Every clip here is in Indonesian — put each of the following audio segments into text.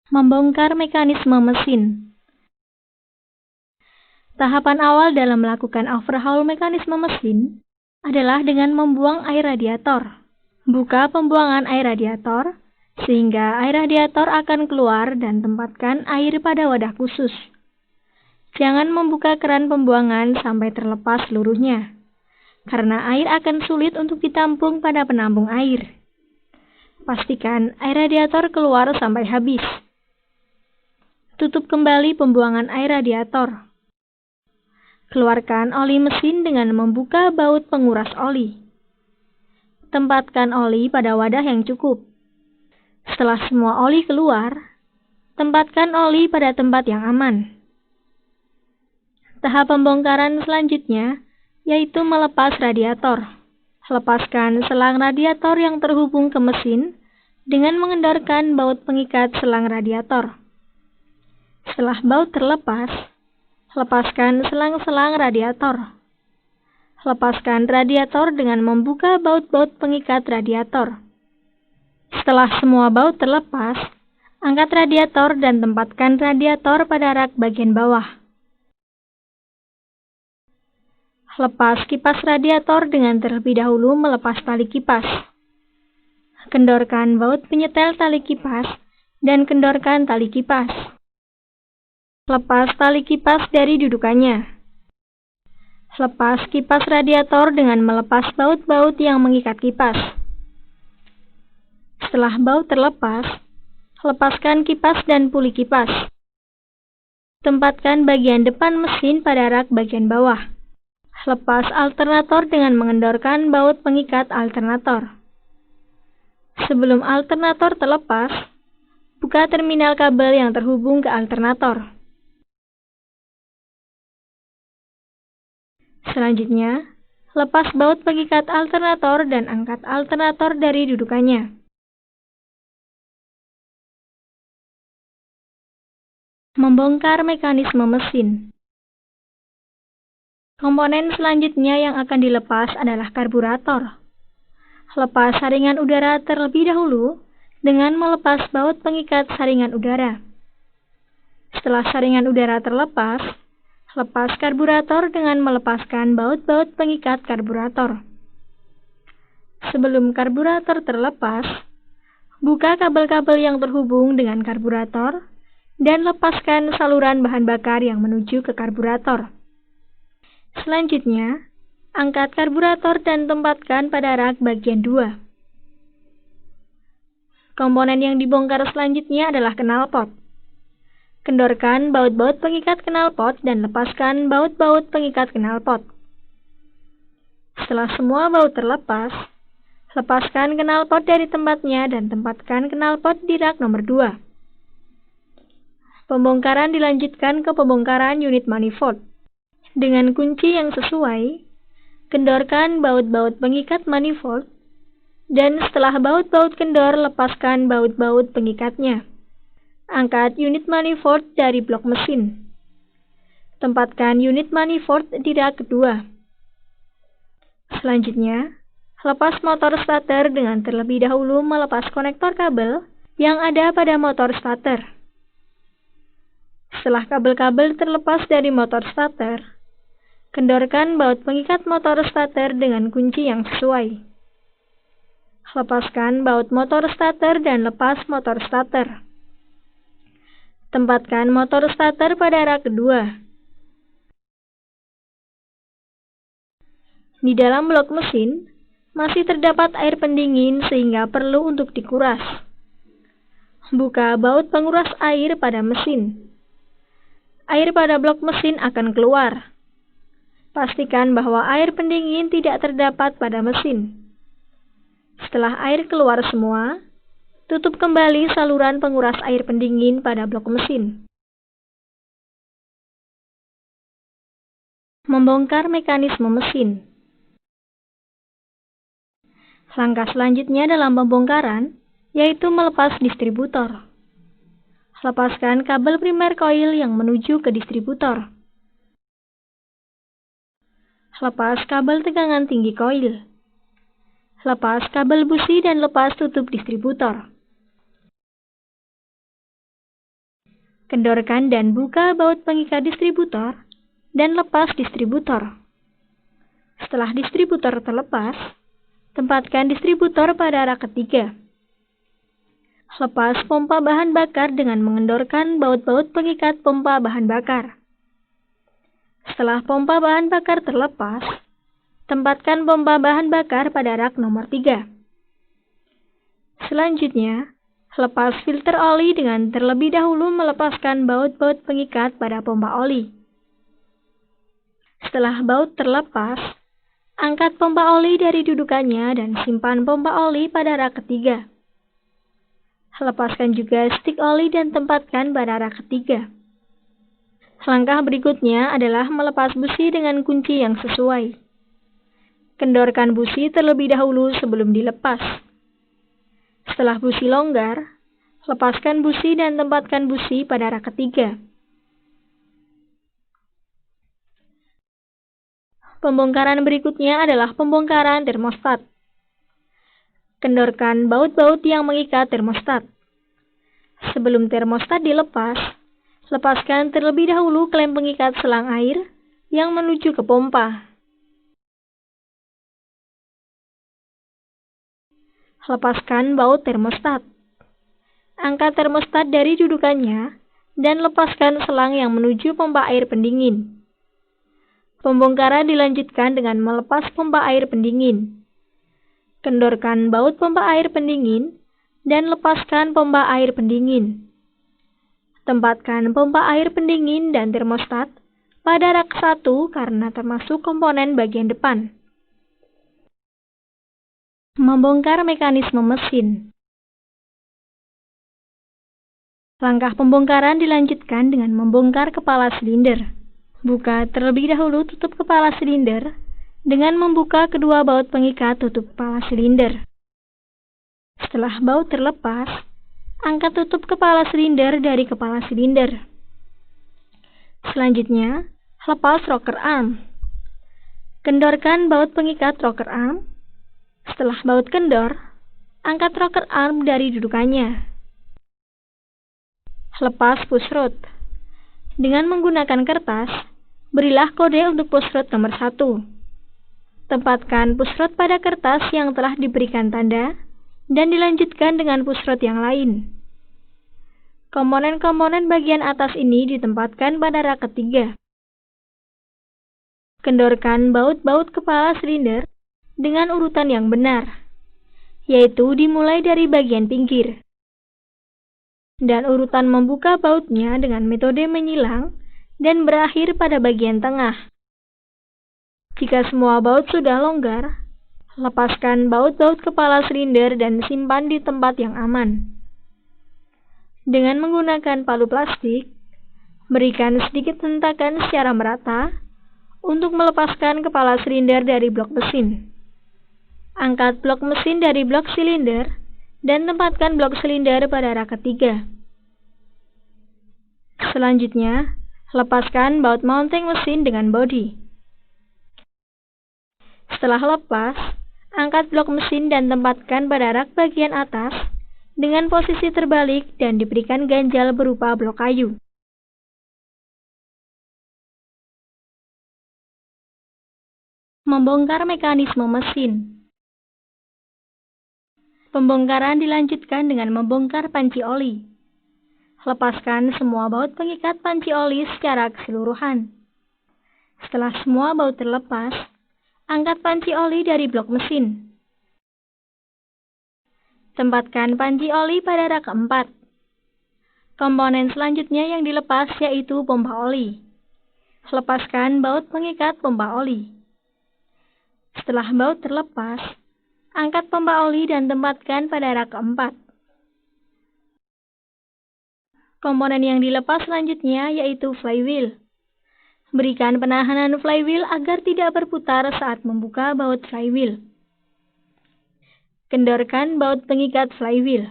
Membongkar mekanisme mesin. Tahapan awal dalam melakukan overhaul mekanisme mesin adalah dengan membuang air radiator. Buka pembuangan air radiator, sehingga air radiator akan keluar dan tempatkan air pada wadah khusus. Jangan membuka keran pembuangan sampai terlepas seluruhnya, karena air akan sulit untuk ditampung pada penampung air. Pastikan air radiator keluar sampai habis. Tutup kembali pembuangan air radiator. Keluarkan oli mesin dengan membuka baut penguras oli. Tempatkan oli pada wadah yang cukup. Setelah semua oli keluar, tempatkan oli pada tempat yang aman. Tahap pembongkaran selanjutnya yaitu melepas radiator. Lepaskan selang radiator yang terhubung ke mesin dengan mengendorkan baut pengikat selang radiator. Setelah baut terlepas, lepaskan selang-selang radiator. Lepaskan radiator dengan membuka baut-baut pengikat radiator. Setelah semua baut terlepas, angkat radiator dan tempatkan radiator pada rak bagian bawah. Lepas kipas radiator dengan terlebih dahulu melepas tali kipas. Kendorkan baut penyetel tali kipas dan kendorkan tali kipas. Lepas tali kipas dari dudukannya. Lepas kipas radiator dengan melepas baut-baut yang mengikat kipas. Setelah baut terlepas, lepaskan kipas dan puli kipas. Tempatkan bagian depan mesin pada rak bagian bawah. Lepas alternator dengan mengendorkan baut pengikat alternator. Sebelum alternator terlepas, buka terminal kabel yang terhubung ke alternator. Selanjutnya, lepas baut pengikat alternator dan angkat alternator dari dudukannya. Membongkar mekanisme mesin. Komponen selanjutnya yang akan dilepas adalah karburator. Lepas saringan udara terlebih dahulu dengan melepas baut pengikat saringan udara. Setelah saringan udara terlepas, lepas karburator dengan melepaskan baut-baut pengikat karburator. Sebelum karburator terlepas, buka kabel-kabel yang terhubung dengan karburator dan lepaskan saluran bahan bakar yang menuju ke karburator. Selanjutnya, angkat karburator dan tempatkan pada rak bagian 2. Komponen yang dibongkar selanjutnya adalah knalpot. Kendorkan baut-baut pengikat knalpot dan lepaskan baut-baut pengikat knalpot. Setelah semua baut terlepas, lepaskan knalpot dari tempatnya dan tempatkan knalpot di rak nomor 2. Pembongkaran dilanjutkan ke pembongkaran unit manifold. Dengan kunci yang sesuai, kendorkan baut-baut pengikat manifold, dan setelah baut-baut kendor, lepaskan baut-baut pengikatnya. Angkat unit manifold dari blok mesin. Tempatkan unit manifold di rak kedua. Selanjutnya, lepas motor starter dengan terlebih dahulu melepas konektor kabel yang ada pada motor starter. Setelah kabel-kabel terlepas dari motor starter, kendorkan baut pengikat motor starter dengan kunci yang sesuai. Lepaskan baut motor starter dan lepas motor starter. Tempatkan motor starter pada rak kedua. Di dalam blok mesin, masih terdapat air pendingin sehingga perlu untuk dikuras. Buka baut penguras air pada mesin. Air pada blok mesin akan keluar. Pastikan bahwa air pendingin tidak terdapat pada mesin. Setelah air keluar semua, tutup kembali saluran penguras air pendingin pada blok mesin. Membongkar mekanisme mesin. Langkah selanjutnya dalam pembongkaran yaitu melepas distributor. Lepaskan kabel primer coil yang menuju ke distributor. Lepas kabel tegangan tinggi coil. Lepas kabel busi dan lepas tutup distributor. Kendorkan dan buka baut pengikat distributor dan lepas distributor. Setelah distributor terlepas, tempatkan distributor pada arah ketiga. Lepas pompa bahan bakar dengan mengendorkan baut-baut pengikat pompa bahan bakar. Setelah pompa bahan bakar terlepas, tempatkan pompa bahan bakar pada rak nomor 3. Selanjutnya, lepas filter oli dengan terlebih dahulu melepaskan baut-baut pengikat pada pompa oli. Setelah baut terlepas, angkat pompa oli dari dudukannya dan simpan pompa oli pada rak ketiga. Lepaskan juga stik oli dan tempatkan pada rak ketiga. Langkah berikutnya adalah melepas busi dengan kunci yang sesuai. Kendorkan busi terlebih dahulu sebelum dilepas. Setelah busi longgar, lepaskan busi dan tempatkan busi pada rak ketiga. Pembongkaran berikutnya adalah pembongkaran termostat. Kendorkan baut-baut yang mengikat termostat. Sebelum termostat dilepas, lepaskan terlebih dahulu klem pengikat selang air yang menuju ke pompa. Lepaskan baut termostat. Angkat termostat dari dudukannya dan lepaskan selang yang menuju pompa air pendingin. Pembongkaran dilanjutkan dengan melepas pompa air pendingin. Kendorkan baut pompa air pendingin dan lepaskan pompa air pendingin. Tempatkan pompa air pendingin dan termostat pada rak 1 karena termasuk komponen bagian depan. Membongkar mekanisme mesin. Langkah pembongkaran dilanjutkan dengan membongkar kepala silinder. Buka terlebih dahulu tutup kepala silinder dengan membuka kedua baut pengikat tutup kepala silinder. Setelah baut terlepas, angkat tutup kepala silinder dari kepala silinder. Selanjutnya, lepas rocker arm. Kendorkan baut pengikat rocker arm. Setelah baut kendor, angkat rocker arm dari dudukannya. Lepas push rod. Dengan menggunakan kertas, berilah kode untuk push rod nomor 1. Tempatkan push rod pada kertas yang telah diberikan tanda dan dilanjutkan dengan push rod yang lain. Komponen-komponen bagian atas ini ditempatkan pada rak ketiga. Kendorkan baut-baut kepala silinder dengan urutan yang benar, yaitu dimulai dari bagian pinggir. Dan urutan membuka bautnya dengan metode menyilang dan berakhir pada bagian tengah. Jika semua baut sudah longgar, lepaskan baut-baut kepala silinder dan simpan di tempat yang aman. Dengan menggunakan palu plastik, berikan sedikit hentakan secara merata untuk melepaskan kepala silinder dari blok mesin. Angkat blok mesin dari blok silinder dan tempatkan blok silinder pada rak ketiga. Selanjutnya, lepaskan baut mounting mesin dengan bodi. Setelah lepas, angkat blok mesin dan tempatkan pada rak bagian atas dengan posisi terbalik dan diberikan ganjal berupa blok kayu. Membongkar mekanisme mesin. Pembongkaran dilanjutkan dengan membongkar panci oli. Lepaskan semua baut pengikat panci oli secara keseluruhan. Setelah semua baut terlepas, angkat panci oli dari blok mesin. Tempatkan panci oli pada rak 4. Komponen selanjutnya yang dilepas yaitu pompa oli. Lepaskan baut pengikat pompa oli. Setelah baut terlepas, angkat pompa oli dan tempatkan pada rak 4. Komponen yang dilepas selanjutnya yaitu flywheel. Berikan penahanan flywheel agar tidak berputar saat membuka baut flywheel. Kendorkan baut pengikat flywheel.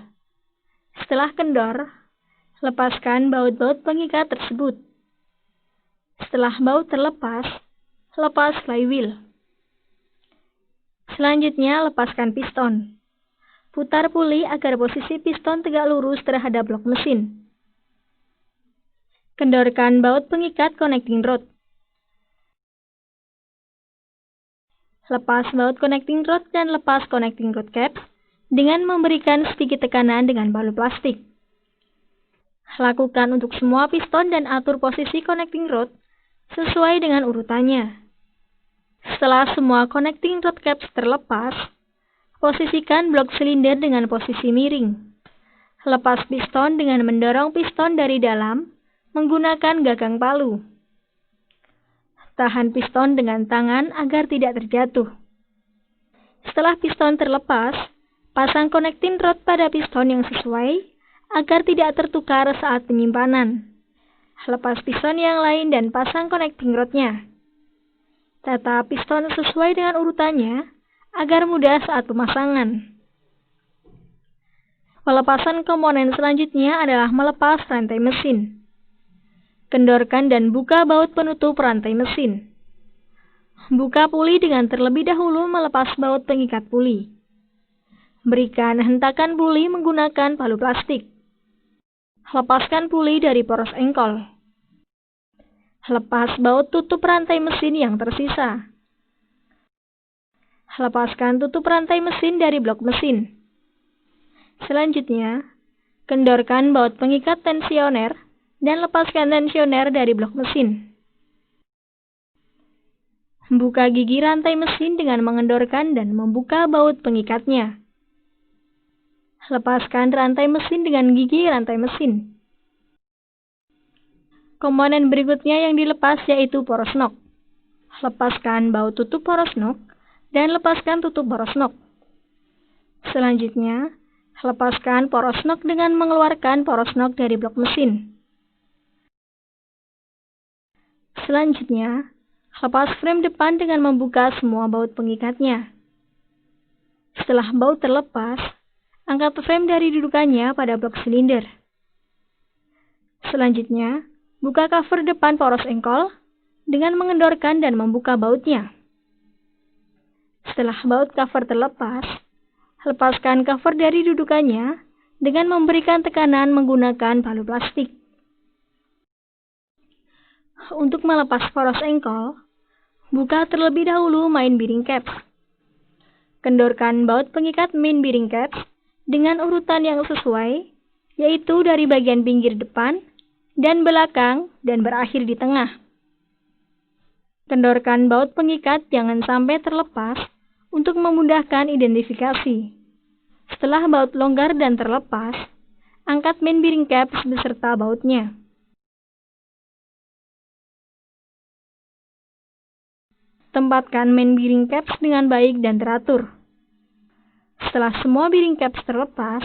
Setelah kendor, lepaskan baut-baut pengikat tersebut. Setelah baut terlepas, lepas flywheel. Selanjutnya, lepaskan piston. Putar puli agar posisi piston tegak lurus terhadap blok mesin. Kendorkan baut pengikat connecting rod. Lepas baut connecting rod dan lepas connecting rod caps dengan memberikan sedikit tekanan dengan palu plastik. Lakukan untuk semua piston dan atur posisi connecting rod sesuai dengan urutannya. Setelah semua connecting rod caps terlepas, posisikan blok silinder dengan posisi miring. Lepas piston dengan mendorong piston dari dalam menggunakan gagang palu. Tahan piston dengan tangan agar tidak terjatuh. Setelah piston terlepas, pasang connecting rod pada piston yang sesuai agar tidak tertukar saat penyimpanan. Lepas piston yang lain dan pasang connecting rodnya. Tata piston sesuai dengan urutannya agar mudah saat pemasangan. Pelepasan komponen selanjutnya adalah melepas rantai mesin. Kendorkan dan buka baut penutup rantai mesin. Buka puli dengan terlebih dahulu melepas baut pengikat puli. Berikan hentakan puli menggunakan palu plastik. Lepaskan puli dari poros engkol. Lepas baut tutup rantai mesin yang tersisa. Lepaskan tutup rantai mesin dari blok mesin. Selanjutnya, kendorkan baut pengikat tensioner dan lepaskan tensioner dari blok mesin. Buka gigi rantai mesin dengan mengendorkan dan membuka baut pengikatnya. Lepaskan rantai mesin dengan gigi rantai mesin. Komponen berikutnya yang dilepas yaitu poros nok. Lepaskan baut tutup poros nok dan lepaskan tutup poros nok. Selanjutnya, lepaskan poros nok dengan mengeluarkan poros nok dari blok mesin. Selanjutnya, lepas frame depan dengan membuka semua baut pengikatnya. Setelah baut terlepas, angkat frame dari dudukannya pada blok silinder. Selanjutnya, buka cover depan poros engkol dengan mengendorkan dan membuka bautnya. Setelah baut cover terlepas, lepaskan cover dari dudukannya dengan memberikan tekanan menggunakan palu plastik. Untuk melepas poros engkol, buka terlebih dahulu main bearing caps. Kendorkan baut pengikat main bearing caps dengan urutan yang sesuai, yaitu dari bagian pinggir depan dan belakang dan berakhir di tengah. Kendorkan baut pengikat jangan sampai terlepas untuk memudahkan identifikasi. Setelah baut longgar dan terlepas, angkat main bearing caps beserta bautnya. Tempatkan main bearing caps dengan baik dan teratur. Setelah semua bearing caps terlepas,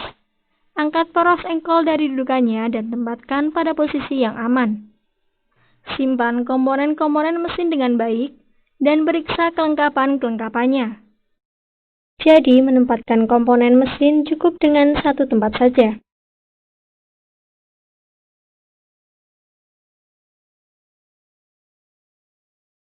angkat poros engkol dari dudukannya dan tempatkan pada posisi yang aman. Simpan komponen-komponen mesin dengan baik dan periksa kelengkapan-kelengkapannya. Jadi, menempatkan komponen mesin cukup dengan satu tempat saja.